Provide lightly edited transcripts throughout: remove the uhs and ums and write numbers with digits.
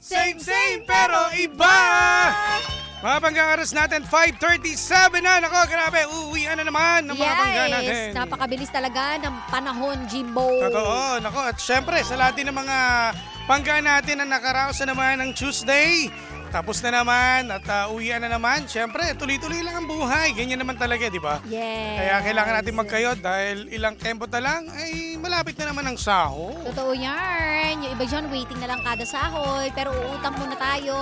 Same pero iba! Mga banggang oras natin, 5:37 na. Nako, grabe, uuwian na naman ng mga bangga natin. Napakabilis talaga ng panahon, Jimbo. Totoo, nako. At syempre, sa lahat din ng mga bangga natin na nakaraos na naman ng Tuesday, tapos na naman at uwian na naman. Syempre, tuloy-tuloy lang ang buhay. Ganyan naman talaga, di ba? Yes. Kaya kailangan natin magkayod dahil ilang tempo na lang ay malapit na naman ang sahod. Totoo yan. Yung iba dyan, waiting na lang kada sahod. Pero uutang muna tayo.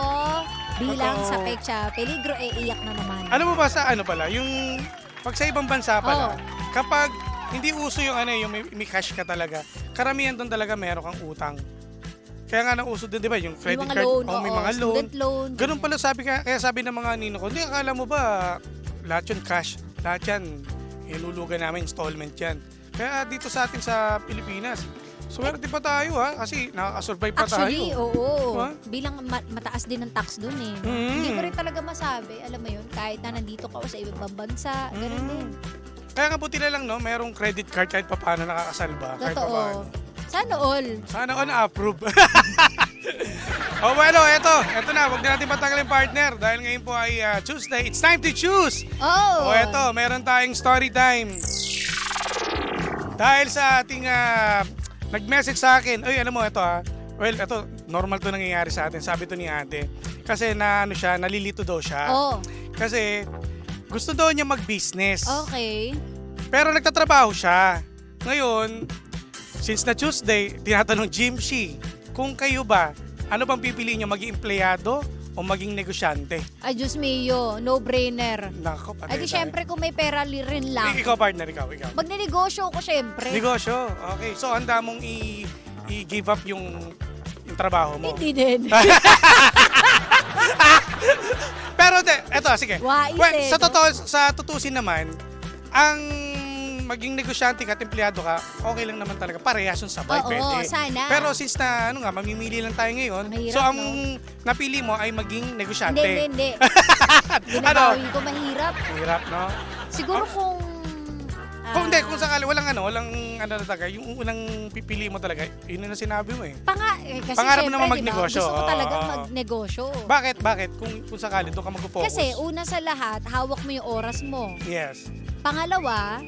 Bilang Totoo. sa pecha, peligro, iyak na naman. Alam mo ba sa ano pala, yung pag sa ibang bansa pala, kapag hindi uso yung yung may cash ka talaga, karamihan doon talaga meron kang utang. Kaya nga nauso din, di ba, yung credit mga card, loan, may mga loan. student loan. Ganun pala kaya sabi ng mga nino ko, hindi, akala mo ba lahat yun cash, lahat yan, ilulugan namin, installment yan. Kaya dito sa atin sa Pilipinas, swerte pa tayo kasi nakakasurvive pa Actually, tayo. oo. Diba? Bilang mataas din ang tax dun eh. Hindi ko rin talaga masabi, alam mo yun, kahit na nandito ka o sa ibang bansa, ganun din. Kaya nga buti na lang, no, merong credit card kahit pa paano nakakasalba. Kahit pa Totoo. paano. Sana all. Sana all na-approve. Oh, well, eto na. Huwag na natin patagalin, partner. Dahil ngayon po ay Tuesday. It's time to choose. Oh. Eto, meron tayong story time. Dahil sa ating nag-message sa akin, alam mo, eto well, eto, normal to nangyayari sa atin. Sabi to ni ate. Kasi nalilito daw siya. Oh. Kasi gusto daw niya mag-business. Okay. Pero nagtatrabaho siya. Ngayon, since na Tuesday, tinatanong Jimshi, kung kayo ba, ano bang pipiliin niyo, maging empleyado o maging negosyante? Ay, Diyos mio, no-brainer. Nako, patay Ay, di tayo. syempre kung may pera rin lang. Ikaw, partner, ikaw. Magnenegosyo ko syempre. Negosyo, okay. So, handa mong i-give up yung trabaho mo? Hindi din. Pero, eto, sige. Wais Well, eh, sa tutusin naman, ang maging negosyante ka at empleyado ka, okay lang naman talaga. Parehas yung sabay, Oo, pwede. sana. Pero since mamimili lang tayo ngayon, Mahirap, so ang no? napili mo ay maging negosyante. Hindi. Binabawi ko mahirap. Hirap, no? Siguro kung... Kung sakali, walang talaga, yung unang pipili mo talaga, yun na sinabi mo eh. Kasi Pangarap syempre, naman diba, magnegosyo. gusto ko talaga Oo. magnegosyo. Bakit? Kung sakali, doon ka mag-focus. Kasi una sa lahat, hawak mo yung oras mo. Yes. Pangalawa,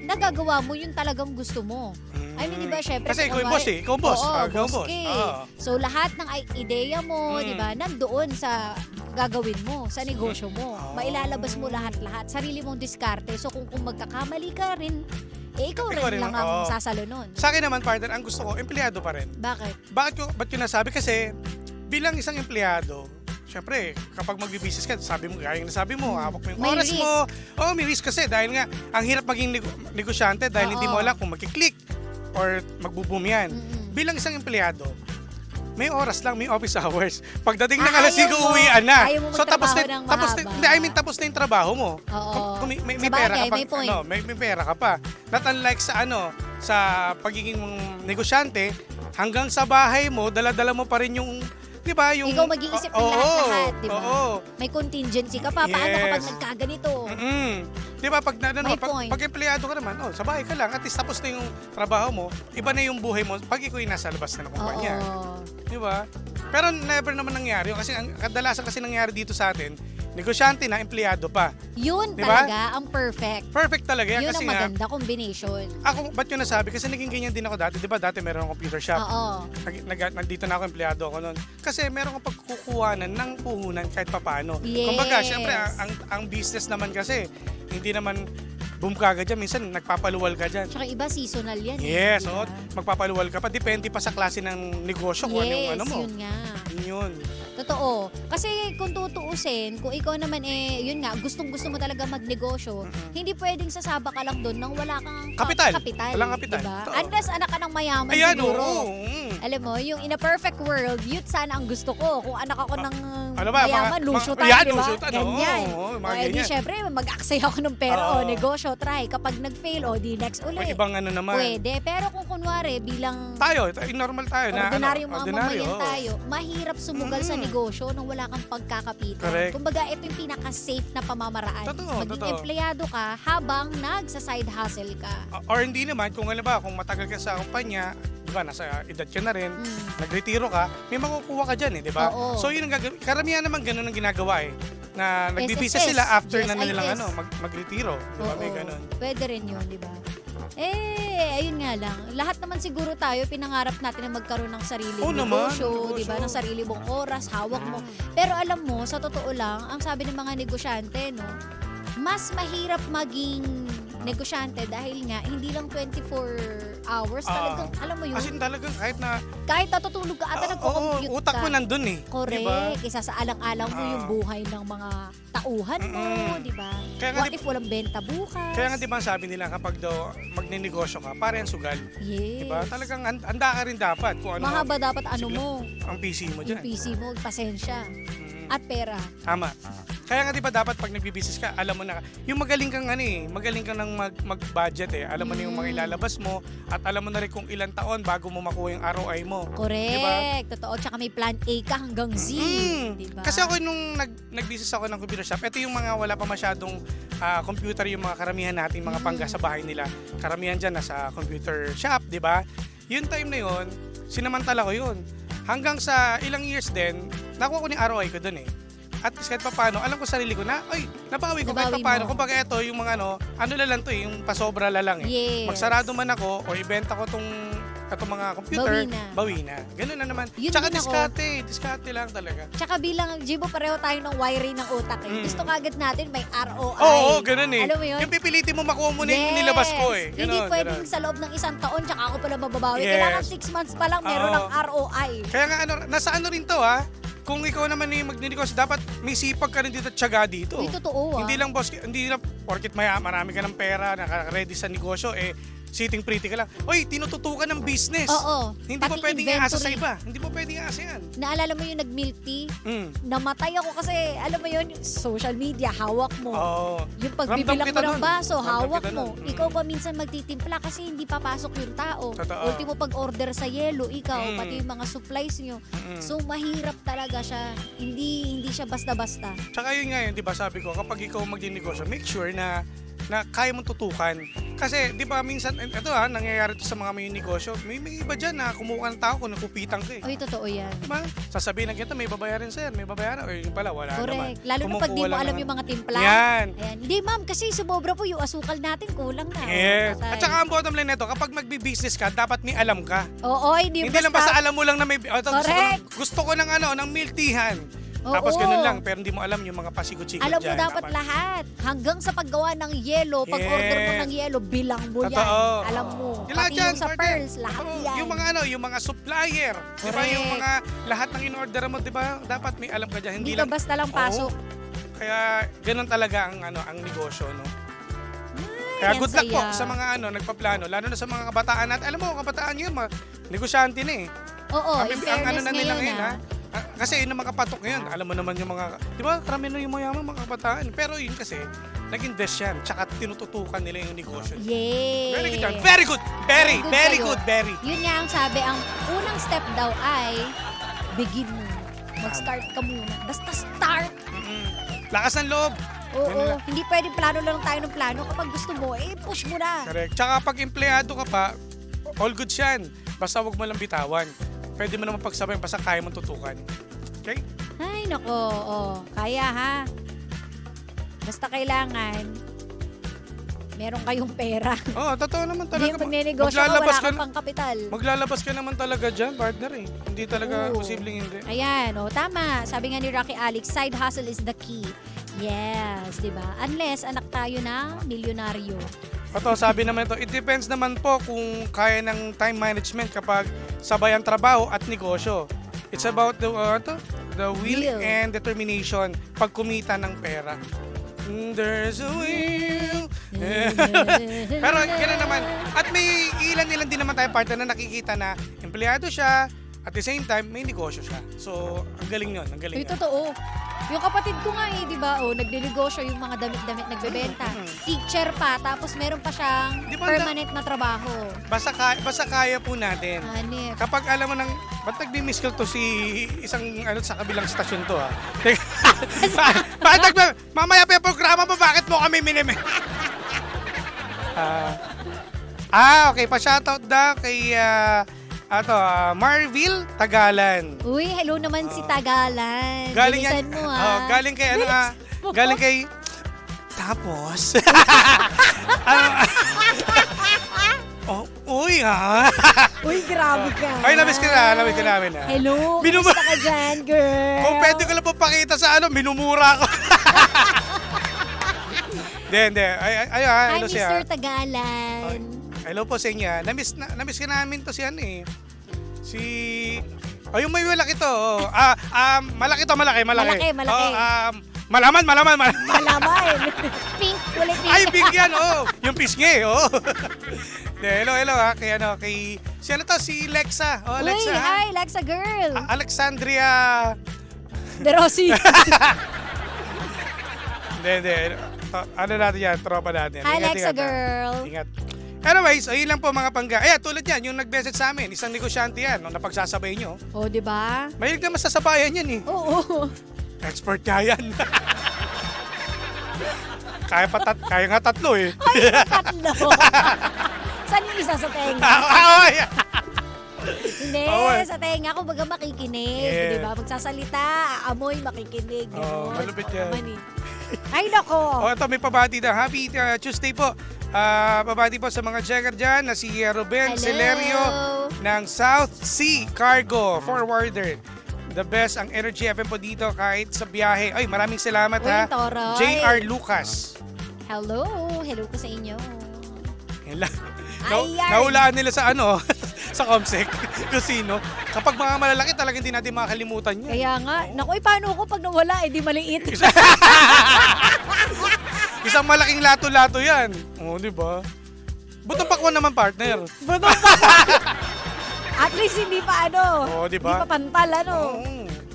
nagagawa mo yung talagang gusto mo. I mean, di ba, syempre... Kasi ikaw yung boss eh. Ikaw ang boss. Oo, Ikaw ang boss boss. ka eh. Oo. So, lahat ng ideya mo, di ba, nandoon sa gagawin mo, sa negosyo mo. Oo. Mailalabas mo lahat-lahat. Sarili mong diskarte. So, kung magkakamali ka rin, ikaw Ikaw rin rin, lang ang oo. sasalo nun. Sa akin naman, partner, ang gusto ko, empleyado pa rin. Bakit? Ba't ko nasabi? Kasi bilang isang empleyado, syempre, kapag magbi-business ka, sabi mo, gaya na sabi mo, hawak mo yung May oras risk. mo. Oo, may risk kasi dahil nga, ang hirap maging negosyante dahil hindi mo Oo. alam kung magkiklik or magbo-boom yan. Mm-mm. Bilang isang empleyado, may oras lang, may office hours. Pagdating ng Ah, alas 5, ayaw mo. uwian na. Ayaw mo So tapos magtrabaho ng mahaba. tapos na yung trabaho mo. Oo. Kung may Sa pera ka bagay, pa, may point. may pera ka pa. Not unlike sa pagiging negosyante, hanggang sa bahay mo, dala-dala mo pa rin yung, di ba, yung... Ikaw mag-iisip ng Oo, lahat-lahat, di ba? Oo. May contingency ka pa. Paano Yes. kapag nagkaganito? Di ba, pag May point. pag empleyado ka naman, sa bahay ka lang, at least tapos na yung trabaho mo, iba na yung buhay mo pag ikaw yung nasa labas na ng kumpanya. Oo. Di ba? Pero never naman nangyari. Kasi ang kadalasan kasi nangyari dito sa atin, negosyante na, empleyado pa. Yun Di ba? talaga ang perfect. Perfect talaga yan Yun kasi ang nga, maganda combination. ako, ba't yun nasabi? Kasi naging ganyan din ako dati. Di ba dati meron akong computer shop. Oo. Nandito na ako, empleyado ako noon. Kasi meron akong pagkukuhanan ng puhunan kahit papano. Yes. Kumbaga, syempre, ang business naman kasi, hindi naman boom ka agad dyan. Minsan, nagpapaluwal ka dyan. Tsaka iba seasonal yan. Yes, di oo. ba? Magpapaluwal ka pa. Depende pa sa klase ng negosyo kung ano yung Yes, ano mo. yun nga. Yun. Totoo. Kasi kung tutuusin, kung ikaw naman yun nga, gustong-gusto mo talaga magnegosyo, hindi pwedeng sasaba ka lang doon nang wala kang Kapital. kapital. Walang kapital. Diba? Totoo. Unless anak ka ng mayaman Ayan, siguro. oo. Alam mo, yung in a perfect world, yun sana ang gusto ko. Kung anak ako ng Ano ba, mayaman, lusyo tayo, yan, di ba? lusyo tayo. Ganyan. Oo, mga Di ganyan. syempre, mag-aksaya ako ng pera. Oo. Negosyo, try. Kapag nag-fail, di next uli. May ibang ano naman. Pwede. Pero kung kunwari, bilang Normal tayo na ordinaryong mga ordinaryo, mamayan oo. tayo, mahirap sumugal sa negosyo nang wala kang pagkakapitan. Correct. Kumbaga, ito yung pinaka-safe na pamamaraan. Totoo, Maging totoo. empleyado ka habang nagsa-side hustle ka. Or hindi naman, kung alam ba, kung matagal ka sa kumpanya, di ba, nasa edad ka na rin, Mm. nagretiro ka, may makukuha ka dyan di ba? Oo. So yun ang karamihan naman ganun ang ginagawa na nagbibisa SSS, sila after na GSIS. nilang magretiro, di ba? May Oo, ganun. pwede rin yun, di ba? Ayun nga lang. Lahat naman siguro tayo, pinangarap natin na magkaroon ng sarili Oo naman, negosyo, di ba? negosyo. Ng sarili mong oras, hawak mo. Pero alam mo, sa totoo lang, ang sabi ng mga negosyante, no, mas mahirap maging negosyante dahil nga hindi lang 24 hours talagang alam mo yun, Kasi talagang kahit na, kahit natutulog ka ata nagko-compute utak ka. mo nandun Correct. Diba? Isa sa alang-alang mo yung buhay ng mga tauhan mo, Mm-mm. di ba? Kaya nga What if walang benta bukas? Kaya nga di ba sabi nila kapag daw magninegosyo ka, pare ang sugal. Yes. Di ba? Talagang handa ka rin dapat kung ano Mahaba dapat ano Sige. mo, ang PC mo yung dyan. PC mo, pasensya, Mm. at pera. Tama. Kaya nga di ba dapat pag nagbi-business ka, alam mo na, yung magaling kang magaling kang nang mag-budget Alam mo na yung mga ilalabas mo at alam mo na rin kung ilang taon bago mo makuha yung ROI mo. Correct. Totoo. Tsaka may plan A ka hanggang Z. Di ba? Kasi ako nung nag-business ako ng computer shop, ito yung mga wala pa masyadong computer, yung mga karamihan nating mga pangga sa bahay nila. Karamihan dyan nasa computer shop, di ba? Yung time na yun, sinamantala ko yun. Hanggang sa ilang years din, nakuha ko ni ROI ko dun At least kahit paano, alam ko sarili ko na, nabawi ko kahit Nabawi paano. mo. Kung baga ito, yung mga ano na lang to yung pasobra la lang Yes. Magsarado man ako o ibenta ko itong mga computer, bawi na. Ganun na naman. Yun Tsaka din ako. diskarte lang talaga. Tsaka bilang, Jibo, pareho tayo ng wiring ng utak Gusto kagad natin may ROI. Oo, ganun Alam mo yun? Yung pipilitin mo makuha mo na yung nilabas ko Hindi Ganun, pwedeng ganun. sa loob ng isang taon tsaka ako pala mababawi. Yes. Kailangan 6 months pa lang meron Oo. ng ROI. Kaya nga nasa ano rin to kung ikaw naman yung magninegosyo, dapat may sipag ka rin dito at tiyaga dito. Uy, totoo Hindi lang boss, hindi lang porket marami ka ng pera, naka-ready sa negosyo, sitting pretty ka lang. Oy, tinututukan ng business. Oo. Hindi Pati mo pwedeng iasa sa inventory. iba. Hindi mo pwedeng iasa yan. Naalala mo yung nag-milk tea? Namatay ako kasi, alam mo yun, social media, hawak mo. Oo. Yung Ramdam pagbibilang kita mo ng nun. baso, Ramdam hawak kita mo. nun. Ikaw pa minsan magtitimpla kasi hindi papasok yung tao. Totoo. Ultimo pag-order sa yelo, ikaw, Mm. pati yung mga supplies nyo. Mm. So, mahirap talaga siya. Hindi siya basta-basta. Tsaka yun nga yun, di ba sabi ko, kapag ikaw magdinegosyo, make sure na kaya mong tutukan. Kasi, di ba, minsan, ito nangyayari to sa mga may negosyo. May iba dyan na kumuha ng tao kung nakupitan ka Uy, totoo yan. Diba? Sasabihin na kita, may babayaran sir, may babayaran. O yun pala, wala naman. Correct. Lalo na pag di mo alam yung mga timpla. Yan. Ayan. Hindi ma'am, kasi sumobra po yung asukal natin, kulang na. Yes. Patay. At saka ang bottom line nito, kapag magbi-business ka, dapat may alam ka. Oo, hindi Hindi lang basta alam mo lang na may Correct. gusto ko ng ng milk teahan. Oo. Tapos ganun lang, pero hindi mo alam yung mga pasikot-sikot Alam mo dyan. dapat lahat. Hanggang sa paggawa ng yelo, pag-order mo Yes. ng yelo, bilang mo yan. Totoo. Alam mo. Yung lahat Pati yan, yung sa partner. pearls, lahat Oo, yan. yung mga supplier, 'di ba? Yung Correct. mga lahat ng in-order mo, 'di ba? Dapat may alam ka diyan, Hindi hindi ka lang basta lang pasok. Kaya ganun talaga ang negosyo, no. ang Kaya good luck po saya. sa mga nagpaplano, lalo na sa mga kabataan natin. Alam mo, kabataan yun, negosyante na Oo, Ang in ano fairness na nila ngayon, ngayon, Kasi yun ang makapatok ngayon. Alam mo naman yung mga, di ba, karami na yung mayaman mga kabataan. Pero yun kasi, nag-invest yan. Tsaka tinututukan nila yung negosyo. Yay! Very good yan. Very good. Very, Good very kayo. good. Very. Yun nga ang sabi, ang unang step daw ay begin mo. Mag-start ka muna. Basta start. Lakas ng loob. Oo, Ganun lang. hindi pwedeng plano lang tayo ng plano. Kapag gusto mo, push mo na. Correct. Tsaka pag empleyado ka pa, all good yan. Basta wag mo lang bitawan. Pwede mo naman pagsabayin, basta kaya mong tutukan. Okay? Ay, nako. Oo, kaya ha. Basta kailangan, meron kayong pera. Oo, totoo naman Hindi talaga. yung magnenegosyo ka, wala kang pang kapital. Maglalabas ka naman talaga dyan, partner Hindi talaga Oo. posibleng hindi. Ayan, tama. Sabi nga ni Rocky Alex, side hustle is the key. Yes, di ba? Unless anak tayo na milyonaryo. Ito, sabi naman ito, it depends naman po kung kaya ng time management kapag sabay ang trabaho at negosyo. It's about the will Will. and determination pag kumita ng pera. There's a will. Pero gano'n naman. At may ilan-ilan din naman tayo partner na nakikita na empleyado siya, at the same time, may negosyo siya. So, ang galing yun. Ang galing Uy, yun. totoo. Yung kapatid ko nga di ba, nagde-negosyo yung mga damit-damit nagbebenta. Teacher pa, tapos meron pa siyang Di ba, permanent na trabaho. Basta kaya po natin. Hanip. Kapag alam mo nang, ba't nagbi-miss call to si isang sa kabilang stasyon to Bakit mamaya pa yung programa mo, bakit mo kami minime? Okay, pa-shoutout daw kay Ato, Marville Tagalan. Uy, hello naman si Tagalan. Galing Bilisan yan. mo Galing kay ano galing kay tapos. Uy ha. Uy, grabe ka. Ay, namiss ka namin ha. Hello, Binuma- kumusta ka dyan, girl? Kung pwede ko lang po pakita sa minumura ko. Hindi. Ay, Hi, hello siya. Mr. Tagalan. Hello po sa inyo. Namiss ka namin to si yung may malaki to. Malaki to, malaki. Malaki. Malaman. Malaman. Pink, kulay pink. Ay, big yan, yung pisngi, Hello, kay, si Lexa. Uy, Lexa. hi, Lexa girl. Alexandria. De Rossi. Hindi. Ano natin yan, tropa natin. Hi, Ingat, Lexa ha. girl. Ingat. Anyways, ayun lang po mga pangga. Tulad yan, yung nag-message sa amin, isang negosyante yan, napagsasabay nyo. Oh, di ba? Mahilig naman sa sabayan yan Oo. Expert kaya yan. Kaya nga tatlo Ay, tatlo. Saan yung isa sa tenga? Hindi, sa tenga, kumbaga makikinig. Yeah. Di ba? Magsasalita, aamoy, makikinig. Malupit yan. Ay, nako. Ito may pabati na. Happy Tuesday po. Pabati po sa mga checker dyan na si Ruben Hello. Celerio ng South Sea Cargo Forwarder. The best ang Energy FM po dito kahit sa biyahe. Ay, maraming salamat Uy, ha. Toroy. JR Lucas. Hello ko sa inyo. Yan lang. Ayan. Nahulaan nila sa sa Comsec. Kung sino. Kapag mga malalaki talagang hindi natin makakalimutan yan. Kaya nga, naku, paano ko pag nawala, di maliit. Isang malaking lato-lato yan. Oo, di ba? Butong pakwan naman, partner. At least hindi pa Oo, di ba? Hindi pa pantal, Oo.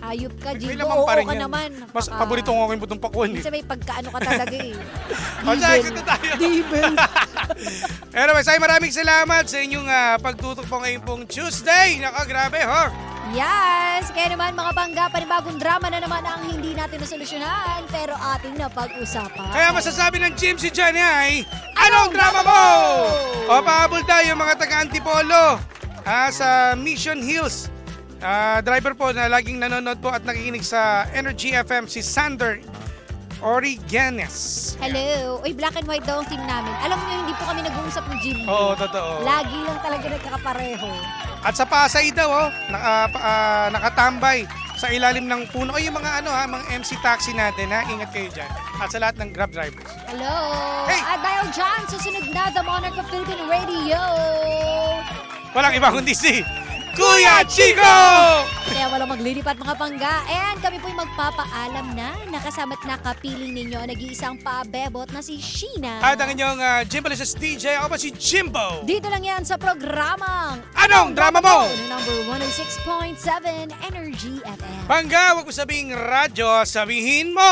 Hayop ka, May Jibo. lamang Oo pa rin ka yan. naman. Mas paborito ko yung butong pakwan. Minsan may pagkaano ka talaga eh. Exit na tayo. Dibel. Anyways, ay maraming salamat sa inyong pagtutok po ngayong pong Tuesday. Naka, grabe, ha? Yes! Kaya naman mga bangga, panibagong drama na naman ang hindi natin nasolusyonan pero ating napag-usapan. Kaya masasabi ng Jim si Johnny ay, anong drama mo? O pahabol tayo mga taga-Antipolo sa Mission Hills. Driver po na laging nanonood po at nakikinig sa Energy FM si Sander Origanes. Hello! Uy, black and white daw ang team namin. Alam mo hindi po kami nag-uusap ng gym. Oo, totoo. Lagi lang talaga nagkakapareho. At sa Pasay daw, nakatambay sa ilalim ng puno. O yung mga mga MC taxi natin, ingat kayo dyan. At sa lahat ng Grab drivers. Hello! Hey! At dahil dyan, susunod na The Monarch of Philippine Radio! Walang iba kundi si Kuya Chico! Kaya walang maglilipat mga pangga. And kami po'y magpapaalam na nakasama't nakapiling ninyo ang nag-iisang pabebot na si Sheena. At ang inyong Jimbalicious DJ, ako pa si Jimbo. Dito lang yan sa programang Anong drama mo? Number 106.7 Energy FM. Bangga, wag mo sabing radyo, sabihin mo.